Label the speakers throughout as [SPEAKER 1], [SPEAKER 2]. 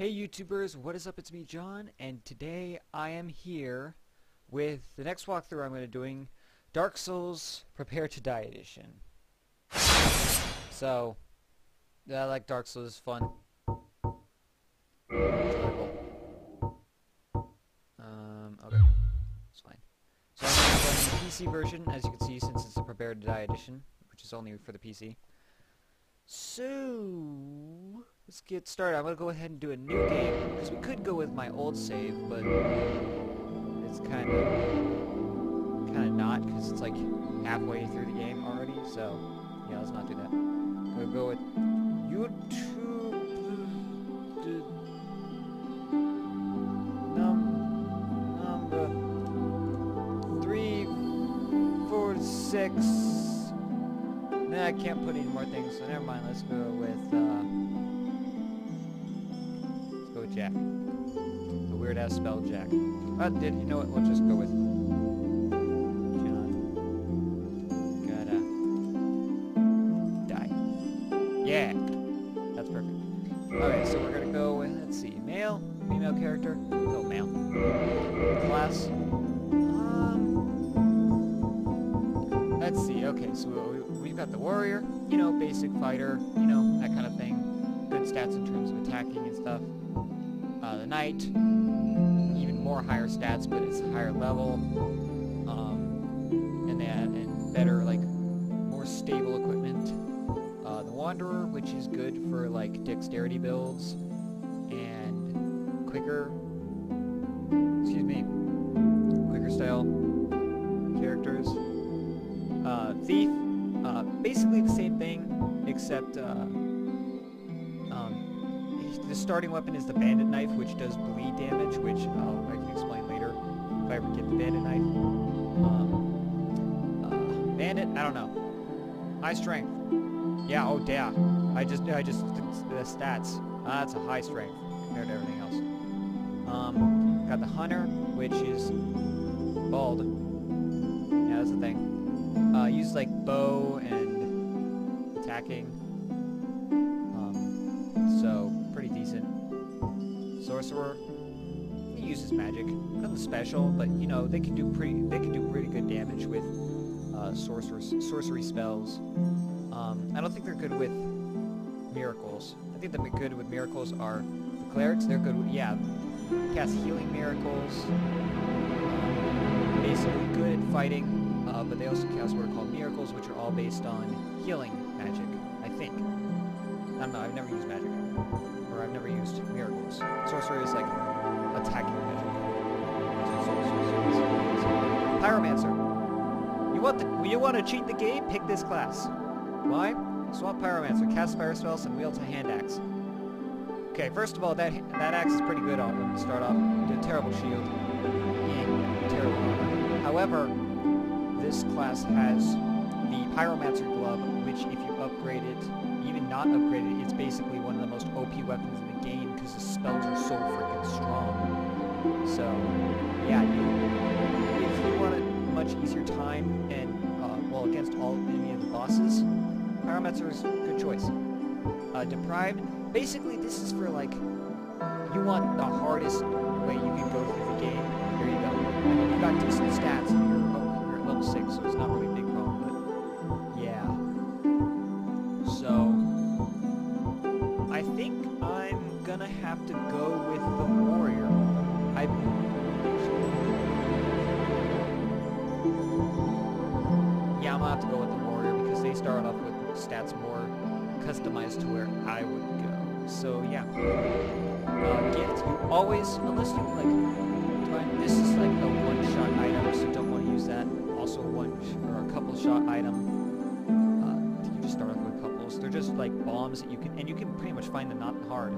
[SPEAKER 1] Hey YouTubers, what is up? It's me, John, and today I am here with the next walkthrough I'm going to be doing, Dark Souls Prepare to Die Edition. So, I like Dark Souls, it's fun. Enjoyable. Okay, it's fine. So I'm going to run the PC version, as you can see, since it's a Prepare to Die Edition, which is only for the PC. So, let's get started. I'm going to go ahead and do a new game, because we could go with my old save, but it's kind of not, because it's like halfway through the game already, so yeah, let's not do that. We'll go with YouTube number 346. Nah, I can't put any more things, so never mind. Let's go with Jack. The weird ass spell Jack. You know what? We'll just go with John. Gotta die. Yeah, that's perfect. Okay, so we're gonna go with, let's see, male, female character. Go male. Class. Let's see. Okay, so we've got the warrior. You know, basic fighter. You know, that kind of thing. Good stats in terms of attacking and stuff. The knight, even more higher stats, but it's a higher level, and better, like, more stable equipment. The wanderer, which is good for like dexterity builds and quicker style characters. Thief, basically the same thing, except the starting weapon is the bandit knife, which does bleed damage, which I can explain later if I ever get the bandit knife. Bandit, I don't know. High strength. Yeah, oh yeah. I just the stats. That's a high strength compared to everything else. Got the hunter, which is bald. Yeah, that's the thing. Use like bow and attacking. So pretty decent. Sorcerer, he uses magic. Nothing special, but you know they can do pretty good damage with sorcery spells. I don't think they're good with miracles. I think the good with miracles are the clerics. They're good with, yeah, cast healing miracles. Basically good at fighting, but they also cast what are called miracles, which are all based on healing magic, I think. I don't know, I've never used magic. Or I've never used miracles. Sorcery is like attacking magic. Pyromancer. You want to cheat the game? Pick this class. Why? Swap Pyromancer, cast fire spells, and wields a hand axe. Okay, first of all, that axe is pretty good on to start off. Did a terrible shield. Yeah, terrible armor. However, this class has the Pyromancer glove, which if you upgrade it, even not upgraded, it's basically one of the most OP weapons in the game because the spells are so freaking strong. So, yeah, if you want a much easier time and, well, against all any of the bosses, Pyromancer is a good choice. Deprived, basically this is for, like, you want the hardest way you can go through the game. Here you go. I mean, you've got decent stats, and you're at level 6, so it's not really a big problem, but, yeah. So, I think I'm gonna have to go with the warrior. Yeah, I'm gonna have to go with the warrior because they start off with stats more customized to where I would go. So yeah. Gift, you always, unless you like, this is like a one-shot item, so don't want to use that. Also or a couple-shot item. You just start off with couples. They're just like bombs that you can pretty much find them not hard.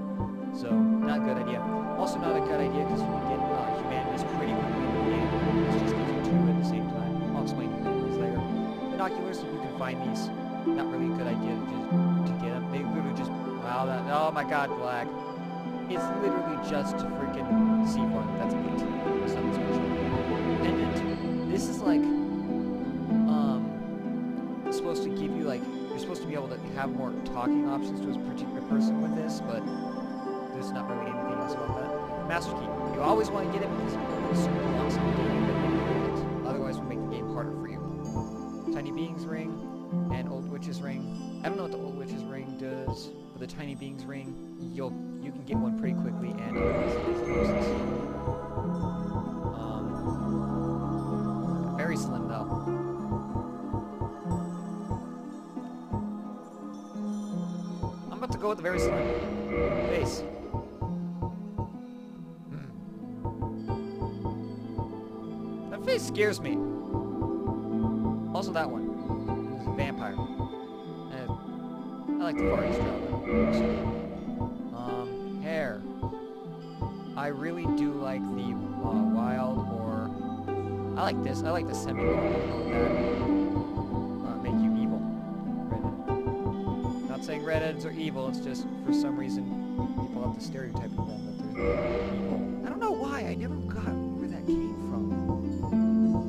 [SPEAKER 1] So, not a good idea. Also not a good idea because you can get humanities pretty quickly in the game. It just gives you two at the same time. I'll explain humanities later. Binoculars, you can find these. Not really a good idea to get them. They literally just, wow, oh my god, lag. It's literally just to freaking see one. That's it. Something special. Pendant. This is like, supposed to give you like, you're supposed to be able to have more talking options to a particular person with this, but There's not really anything else about that. Master Key. You always want to get it because you want certain blocks in the game that make it. Otherwise, will make the game harder for you. Tiny Beings Ring and Old Witch's Ring. I don't know what the Old Witch's Ring does, but the Tiny Beings Ring, you can get one pretty quickly, and otherwise it is useless. Very slim though. I'm about to go with the very slim face. That face scares me. Also that one. He's a vampire. I like the Far East Traveler. Hair. I really do like the wild, or I like this. I like the semi-wild that make you evil. Redhead. Not saying redheads are evil. It's just for some reason people have the stereotype of them that they're evil. I don't know why. I never got where that came from.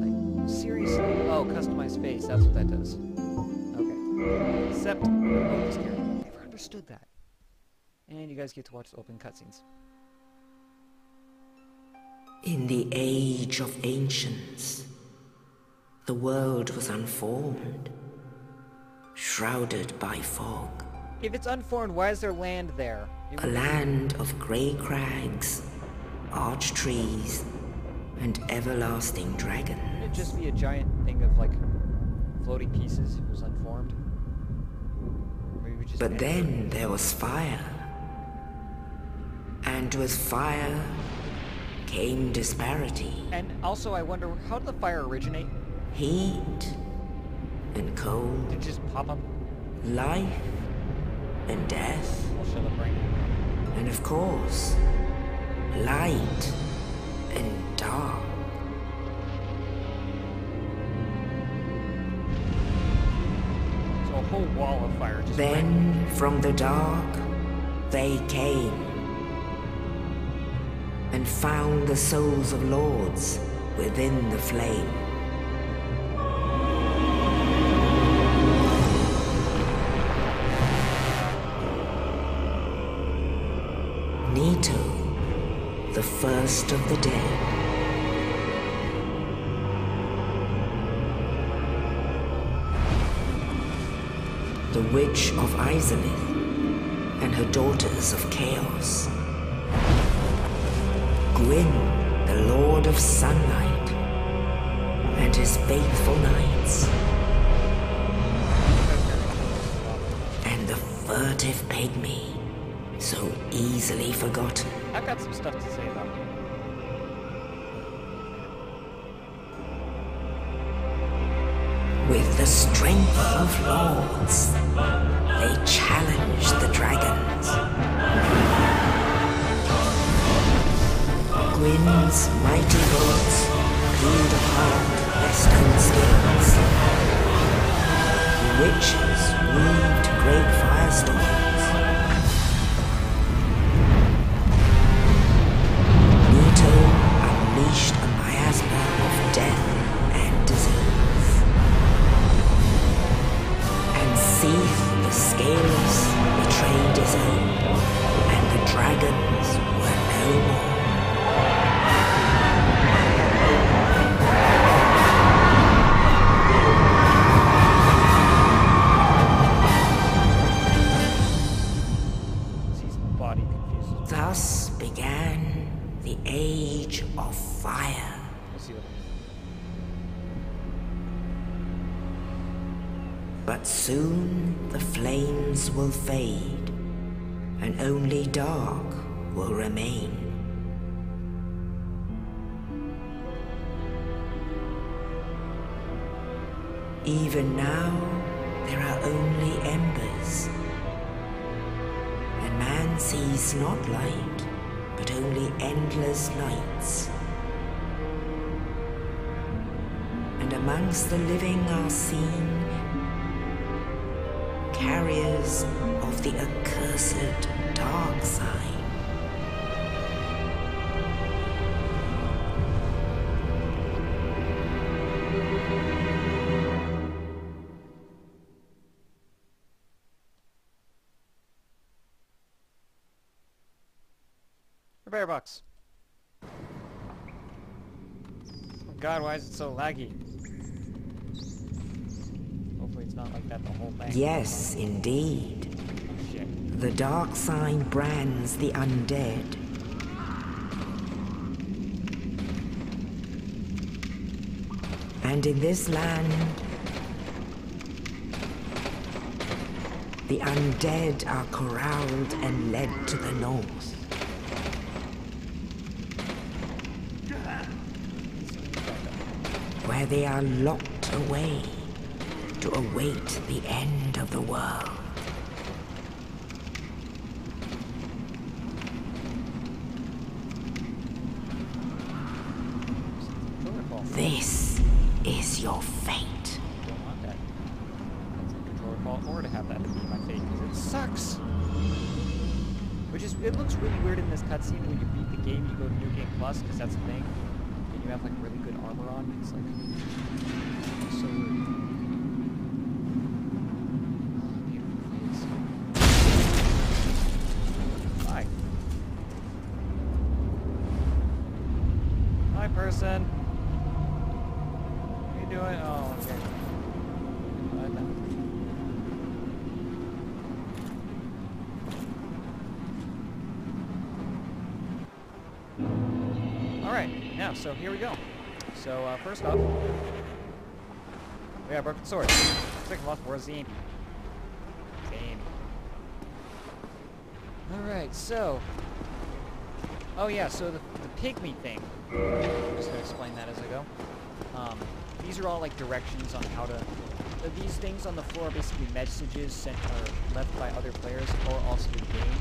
[SPEAKER 1] Like seriously. Oh, customized face. That's what that does. Okay. Except this character. Never understood that. And you guys get to watch the open cutscenes.
[SPEAKER 2] In the age of ancients, the world was unformed, shrouded by fog.
[SPEAKER 1] If it's unformed, why is there land there?
[SPEAKER 2] A land of grey crags, arch trees, and everlasting dragons.
[SPEAKER 1] Wouldn't it just be a giant thing of, like, floating pieces if it was unformed?
[SPEAKER 2] But then there was fire. And with fire came disparity.
[SPEAKER 1] And also I wonder, how did the fire originate?
[SPEAKER 2] Heat and cold.
[SPEAKER 1] Did it just pop up?
[SPEAKER 2] Life and death.
[SPEAKER 1] Well, shut up, brain.
[SPEAKER 2] And of course, light and dark.
[SPEAKER 1] So a whole wall of fire just
[SPEAKER 2] Then from the dark they came and found the souls of lords within the flame. Nito, the first of the dead. The Witch of Izalith and her daughters of Chaos. Gwyn, the Lord of Sunlight, and his faithful knights. And the furtive pygmy, so easily forgotten.
[SPEAKER 1] I've got some stuff to say about it.
[SPEAKER 2] With the strength of lords, they challenged the dragons. Gwyn's mighty bolts peeled apart their stone scales. The witches weaved great firestorms. Nito unleashed a miasma of death and disease. And Seath, the Scaleless, betrayed his own, and the dragons were no more. Thus began the Age of Fire. But soon the flames will fade, and only dark will remain. Even now, there are only embers. And man sees not light, but only endless nights. And amongst the living are seen carriers of the accursed dark side.
[SPEAKER 1] Repair box. Oh god, why is it so laggy? Hopefully it's not like that the whole thing.
[SPEAKER 2] Yes, indeed.
[SPEAKER 1] Oh, shit.
[SPEAKER 2] The dark sign brands the undead. And in this land, the undead are corralled and led to the north. Where they are locked away to await the end of the world. This is your fate.
[SPEAKER 1] Don't want that. That's a controller fault, or to have that to be my fate, because it sucks. Which is, it looks really weird in this cutscene when you beat the game, you go to New Game Plus, because that's the thing, and you have like really good armor on. It's like so weird. Beautiful face. Hi. Hi, person. What are you doing? Oh, okay. Alright, now, so here we go. So, first off, we got a broken sword. Second off, where's the Amy? Alright, so... Oh yeah, so the pygmy thing. I'm just gonna explain that as I go. These are all like directions on how to... these things on the floor are basically messages sent or left by other players, or also the game,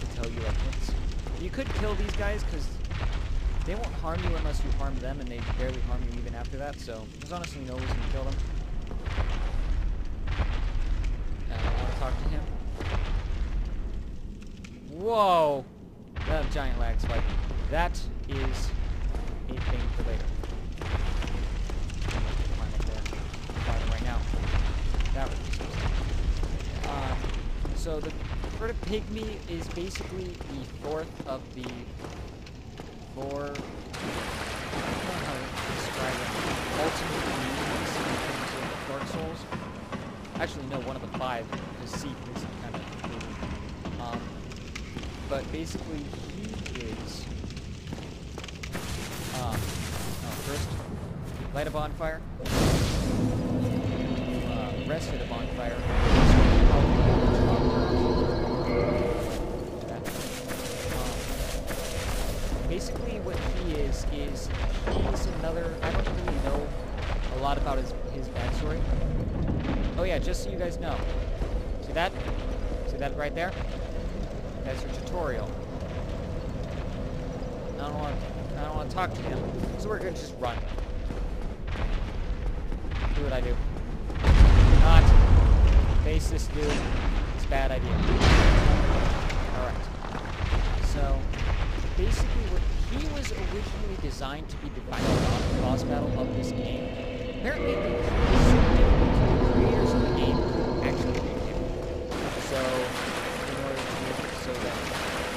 [SPEAKER 1] to tell you like hints. You could kill these guys, because they won't harm you unless you harm them, and they barely harm you even after that, so there's honestly no reason to kill them. I want to talk to him. Whoa! That giant lag spike. That is a thing for later. Climb up there. Climb right now. That would be so sad. So the Furtive Pygmy is basically the fourth of the four... I don't know how to describe it. Ultimate beings in terms of Dark Souls. Actually, no, one of the five, because Seek is kind of included. But basically, he is... first, light a bonfire. Rest at a bonfire. Basically, what he is he's another... I don't really know a lot about his backstory. Oh yeah, just so you guys know. See that? See that right there? That's your tutorial. I don't want to talk to him, so we're gonna just run. Do what I do. Not face this dude. It's a bad idea. Alright. So, basically what he was originally designed to be the final boss battle of this game. Apparently the creators of the game couldn't actually beat him. So, in order to make it so that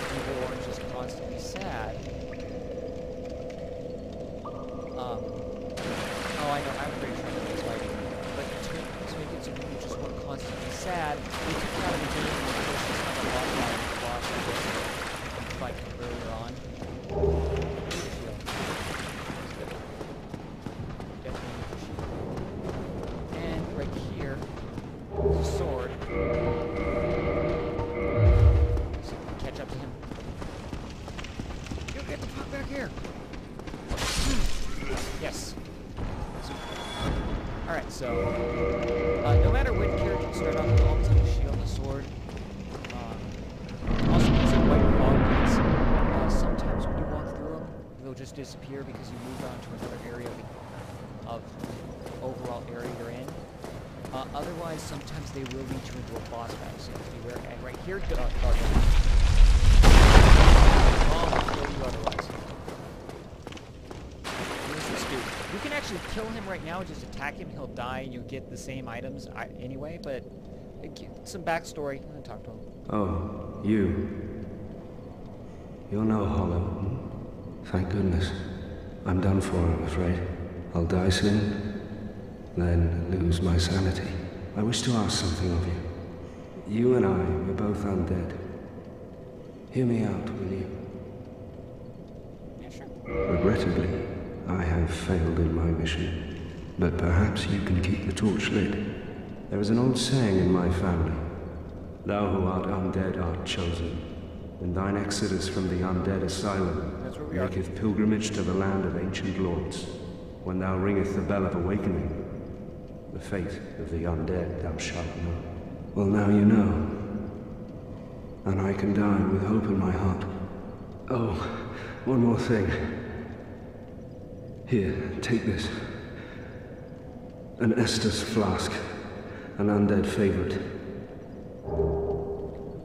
[SPEAKER 1] people weren't just constantly sad. Oh, I know, I'm pretty sure that was like, but to make it so people just weren't constantly sad, they took it out of the game and pushed this kind of boss fight earlier on. And right here, there's a sword. So catch up to him. You get the fuck back here! Yes. Alright, so no matter what character you start off with, always have a shield and a sword. Also, these are white fog gates. Sometimes when you walk through them, they'll just disappear because you moved on to another area of overall area you're in. Otherwise, sometimes they will lead you into a boss battle, so you have to beware. And right here, I'll kill you otherwise. You can actually kill him right now, just attack him, he'll die, and you'll get the same items anyway, but some backstory. I'm gonna talk to him.
[SPEAKER 3] Oh, you. You're no hollow. Thank goodness. I'm done for, I'm afraid. I'll die soon, then lose my sanity. I wish to ask something of you. You and I, we're both undead. Hear me out, will you?
[SPEAKER 1] Yeah, sure.
[SPEAKER 3] Regrettably, I have failed in my mission, but perhaps you can keep the torch lit. There is an old saying in my family. Thou who art undead art chosen, and thine exodus from the undead asylum
[SPEAKER 1] That's where we are.
[SPEAKER 3] maketh pilgrimage to the land of ancient lords. When thou ringest the bell of awakening, the fate of the undead thou shalt know. Well, now you know, and I can die with hope in my heart. Oh, one more thing. Here, take this. An Estus flask, an undead favorite.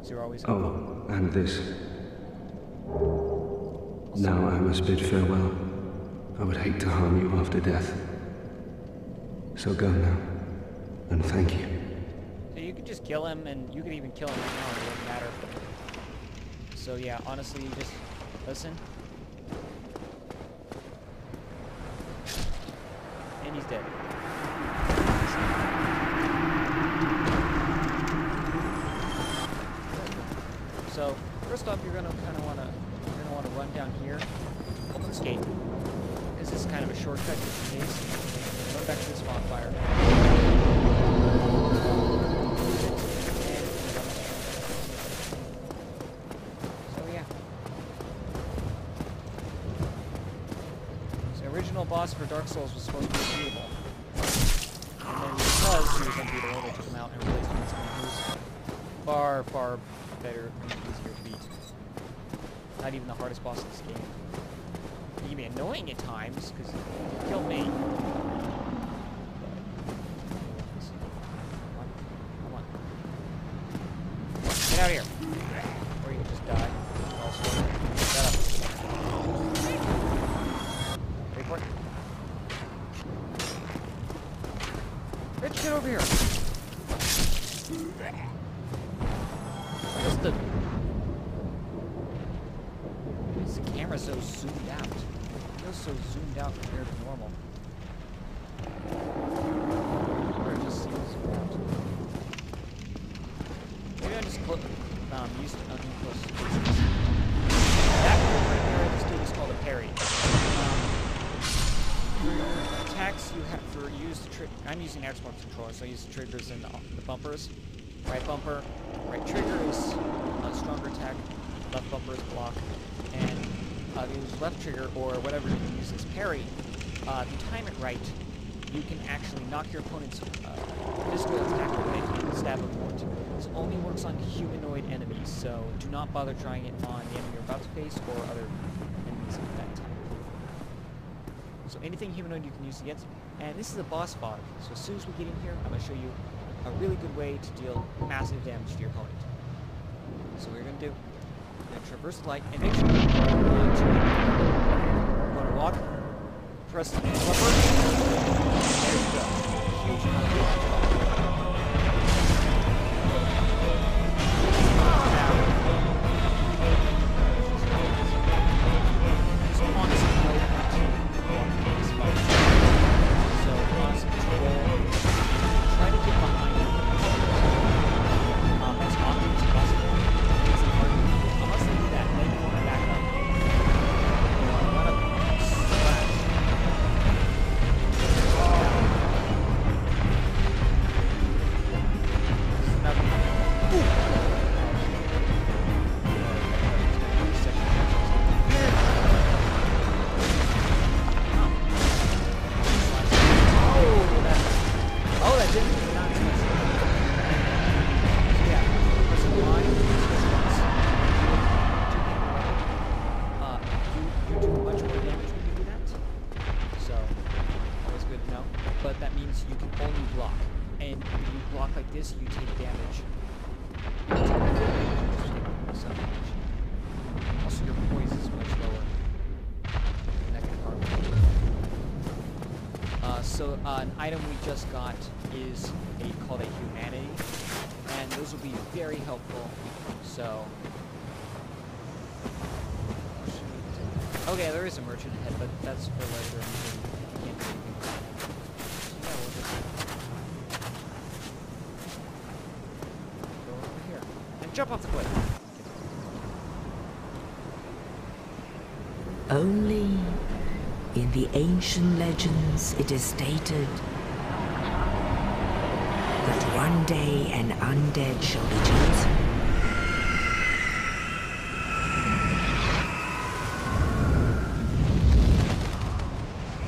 [SPEAKER 1] So you're always helpful.
[SPEAKER 3] Oh, and this. Now I must bid farewell. I would hate to harm you after death. So go now, and thank you.
[SPEAKER 1] So you could just kill him, and you could even kill him right now, it wouldn't matter. So yeah, honestly, you just listen. And he's dead. So first off, you're gonna want to run down here, open this gate, because this is kind of a shortcut just in case. Run back to this bonfire. So yeah. So the original boss for Dark Souls was supposed to be unbeatable. And then because he was unbeatable, they took him out and replaced him with someone who's far, far better and easier to beat. Not even the hardest boss in this game. He can be annoying at times, because he killed me. Come on. Get out of here. Or you can just die. Also, shut up. Wait for it. Rich, get over here. Just the... Why is the camera so zoomed out? It feels so zoomed out compared to normal. Or it just seems zoomed out. Maybe I just used close. That move right there, this dude is called a parry. For attacks you have for use the trick. I'm using Xbox controller, so I use the triggers and the bumpers. Right bumper, right trigger is stronger attack, left bumper is block, and use left trigger or whatever you use as parry. If you time it right, you can actually knock your opponent's physical attack away and stab him more. This only works on humanoid enemies, so do not bother trying it on the enemy you're about to face or other enemies of that type. So anything humanoid you can use against. And this is a boss fog, so as soon as we get in here, I'm going to show you a really good way to deal massive damage to your opponent. So what you're going to do, you're going to traverse the light, and make sure you want to walk, press the bumper, there you go. Huge amount of damage. But that means you can only block. And when you block like this, you take damage. Also, your poise is much lower. And that can harm you. So an item we just got is called a humanity. And those will be very helpful. So Okay, there is a merchant ahead, but that's for later. And so you can't do anything with that. So yeah, we'll just go over here and jump off the cliff.
[SPEAKER 2] Only in the ancient legends it is stated that one day an undead shall be chosen.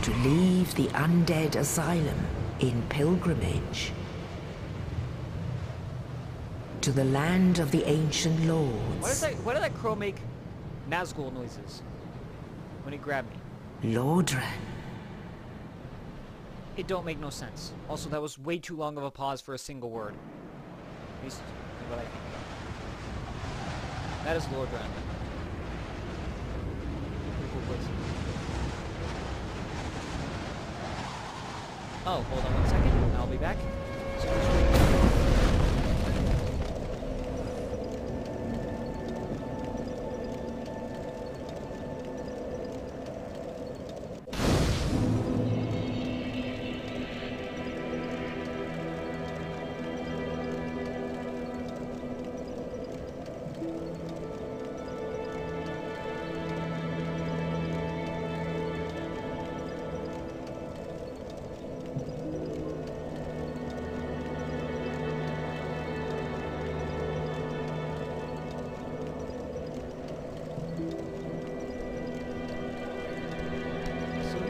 [SPEAKER 2] To leave the undead asylum in pilgrimage to the land of the ancient lords.
[SPEAKER 1] Why did that crow make Nazgul noises when he grabbed me?
[SPEAKER 2] Lordran.
[SPEAKER 1] It don't make no sense. Also, that was way too long of a pause for a single word. At least what I think. That is Lordran. Pretty cool place. Oh, hold on 1 second. I'll be back.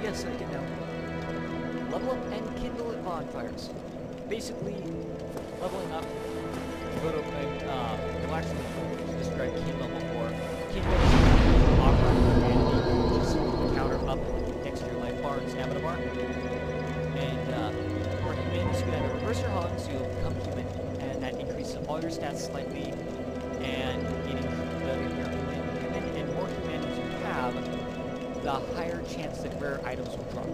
[SPEAKER 1] Yes, I can level up and kindle at bonfires. Basically, leveling up. Go to well, actually, describe kindle before. Kindle is offer humanity, which is counter up next to your life bar and stamina bar. And for humans, you can either reverse your hunger, so you'll become human, and that increases all your stats slightly. And the more humanity you have, the higher chance that rare items will drop.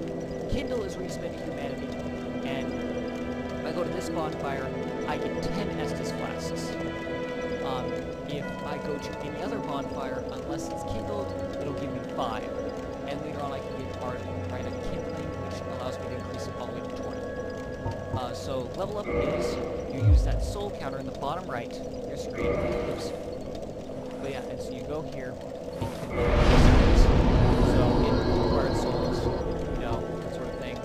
[SPEAKER 1] Kindle is where you spend humanity, and if I go to this bonfire, I get 10 Estus flasks. If I go to any other bonfire, unless it's kindled, it'll give me 5. And later on I can get right of kindling, which allows me to increase it all the way to 20. So level up is, you use that soul counter in the bottom right of your screen. Oops. But yeah, and so you go here, and you can level up. So it requires souls, you know, that sort of thing.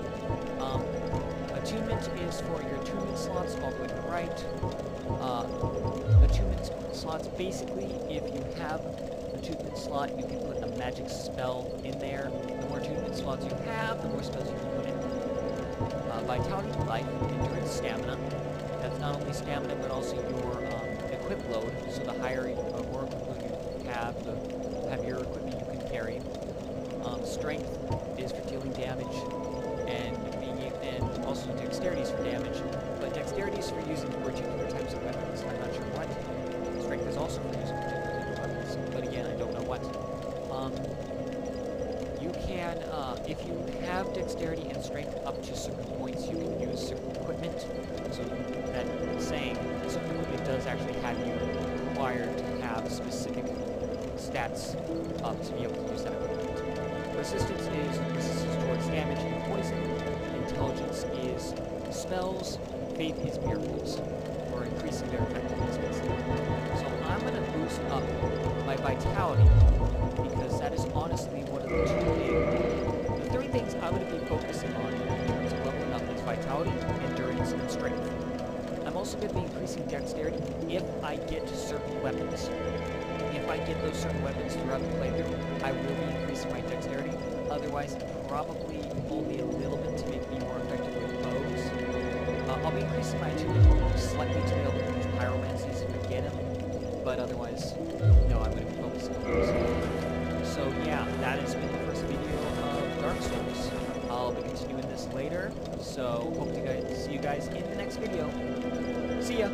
[SPEAKER 1] Attunement is for your attunement slots all the way to the right. Attunement slots, basically, if you have an attunement slot, you can put a magic spell in there. The more attunement slots you have, the more spells you can put in. Vitality, life, endurance, stamina. That's not only stamina, but also your equip load. So the higher or more equip load you have, the heavier equipment you can carry. Strength is for dealing damage, and also dexterity is for damage, but dexterity is for using particular types of weapons. I'm not sure what. Strength is also for using particular types of weapons, but again, I don't know what. You can, if you have dexterity and strength up to certain points, you can use certain equipment. So that saying, certain equipment does actually have you required to have specific stats up to be able to use that equipment. Resistance is resistance towards damage and poison. Intelligence is spells. Faith is miracles, or increasing their effectiveness. So I'm going to boost up my vitality, because that is honestly one of the the 3 things I'm going to be focusing on in terms of leveling up is vitality, endurance, and strength. I'm also going to be increasing dexterity if I get certain weapons. If I get those certain weapons throughout the playthrough, I will be increasing my dexterity. Otherwise, probably only a little bit to make me more effective with bows. I'll be increasing my attunement slightly to be able to use pyromancies if I get them. But otherwise, no, I'm going to be focusing on those. So yeah, that has been the first video of Dark Souls. I'll be continuing this later. So hope to see you guys in the next video. See ya!